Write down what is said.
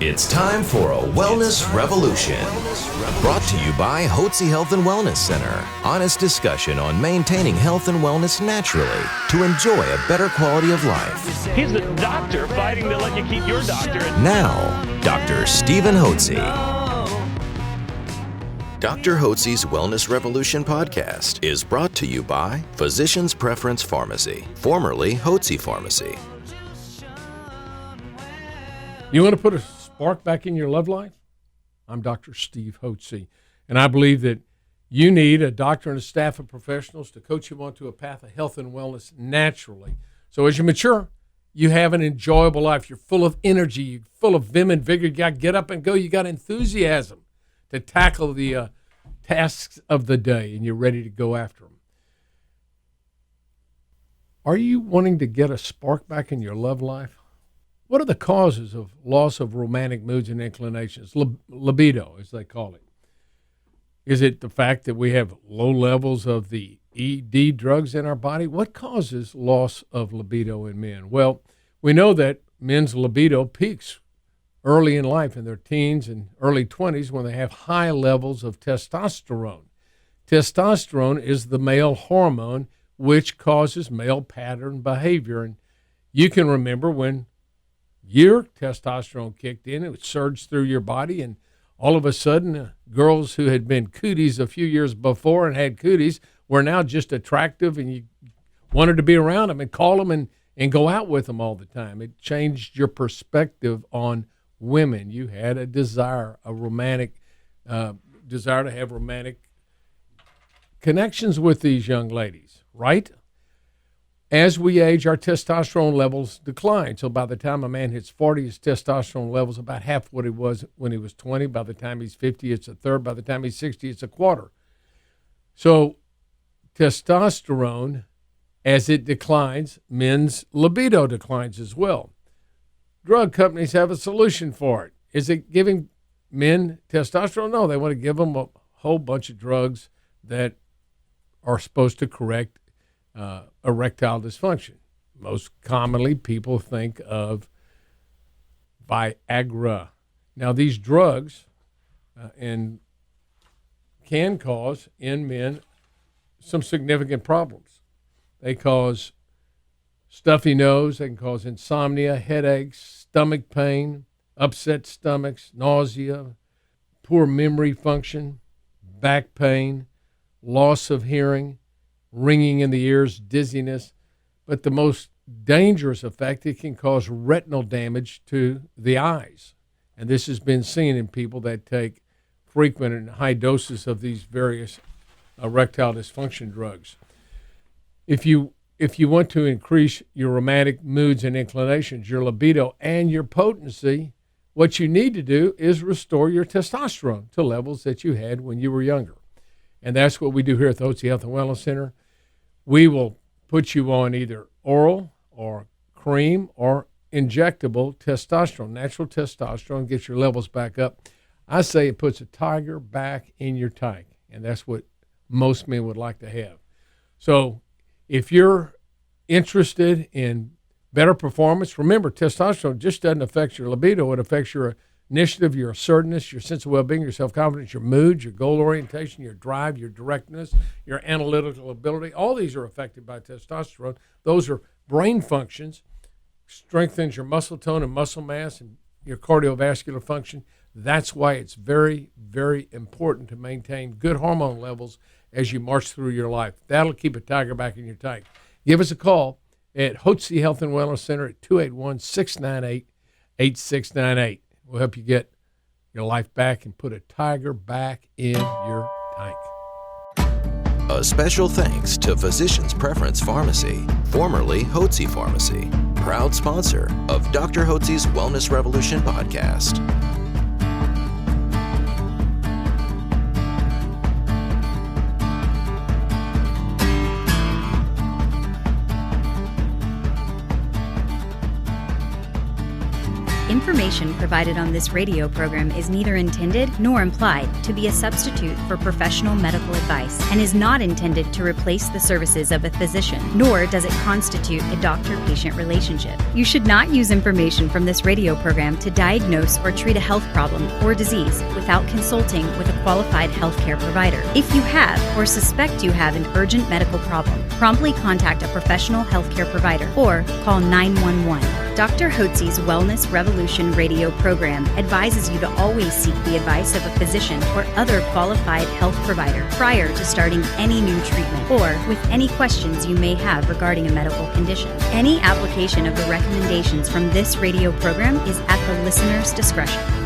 It's time for a Wellness Revolution. Brought to you by Hotze Health and Wellness Center. Honest discussion on maintaining health and wellness naturally to enjoy a better quality of life. He's the doctor fighting to let you keep your doctorate. Now, Dr. Stephen Hotze. Dr. Hotze's Wellness Revolution podcast is brought to you by Physicians Preference Pharmacy, formerly Hotze Pharmacy. You want to put a spark back in your love life? I'm Dr. Steve Hotze, and I believe that you need a doctor and a staff of professionals to coach you onto a path of health and wellness naturally. So as you mature, you have an enjoyable life. You're full of energy. You're full of vim and vigor. You got to get up and go. You got enthusiasm to tackle the tasks of the day, and you're ready to go after them. Are you wanting to get a spark back in your love life? What are the causes of loss of romantic moods and inclinations? Libido, as they call it. Is it the fact that we have low levels of the ED drugs in our body? What causes loss of libido in men? Well, we know that men's libido peaks early in life, in their teens and early 20s, when they have high levels of testosterone. Testosterone is the male hormone which causes male pattern behavior. And you can remember when your testosterone kicked in, it surged through your body, and all of a sudden, girls who had been cooties a few years before and had cooties were now just attractive, and you wanted to be around them and call them and go out with them all the time. It changed your perspective on women. You had a desire, a romantic desire to have romantic connections with these young ladies, right? As we age, our testosterone levels decline. So by the time a man hits 40, his testosterone levels about half what it was when he was 20. By the time he's 50, it's a third. By the time he's 60, it's a quarter. So testosterone, as it declines, men's libido declines as well. Drug companies have a solution for it. Is it giving men testosterone? No, they want to give them a whole bunch of drugs that are supposed to correct erectile dysfunction. Most commonly, people think of Viagra. Now, these drugs can cause in men some significant problems. They cause stuffy nose. They can cause insomnia, headaches, stomach pain, upset stomachs, nausea, poor memory function, back pain, loss of hearing, ringing in the ears, dizziness. But the most dangerous effect, it can cause retinal damage to the eyes. And this has been seen in people that take frequent and high doses of these various erectile dysfunction drugs. If you want to increase your romantic moods and inclinations, your libido and your potency, what you need to do is restore your testosterone to levels that you had when you were younger. And that's what we do here at the Hotze Health and Wellness Center. We will put you on either oral or cream or injectable testosterone, natural testosterone, get your levels back up. I say it puts a tiger back in your tank, and that's what most men would like to have. So if you're interested in better performance, remember, testosterone just doesn't affect your libido. It affects your initiative, your assertiveness, your sense of well-being, your self-confidence, your mood, your goal orientation, your drive, your directness, your analytical ability. All these are affected by testosterone. Those are brain functions, strengthens your muscle tone and muscle mass and your cardiovascular function. That's why it's very, very important to maintain good hormone levels as you march through your life. That'll keep a tiger back in your tank. Give us a call at Hotze Health and Wellness Center at 281-698-8698. We'll help you get your life back and put a tiger back in your tank. A special thanks to Physicians Preference Pharmacy, formerly Hotze Pharmacy, proud sponsor of Dr. Hotze's Wellness Revolution podcast. Information provided on this radio program is neither intended nor implied to be a substitute for professional medical advice and is not intended to replace the services of a physician, nor does it constitute a doctor-patient relationship. You should not use information from this radio program to diagnose or treat a health problem or disease without consulting with a qualified healthcare provider. If you have or suspect you have an urgent medical problem, promptly contact a professional healthcare provider or call 911. Dr. Hotze's Wellness Revolution radio program advises you to always seek the advice of a physician or other qualified health provider prior to starting any new treatment or with any questions you may have regarding a medical condition. Any application of the recommendations from this radio program is at the listener's discretion.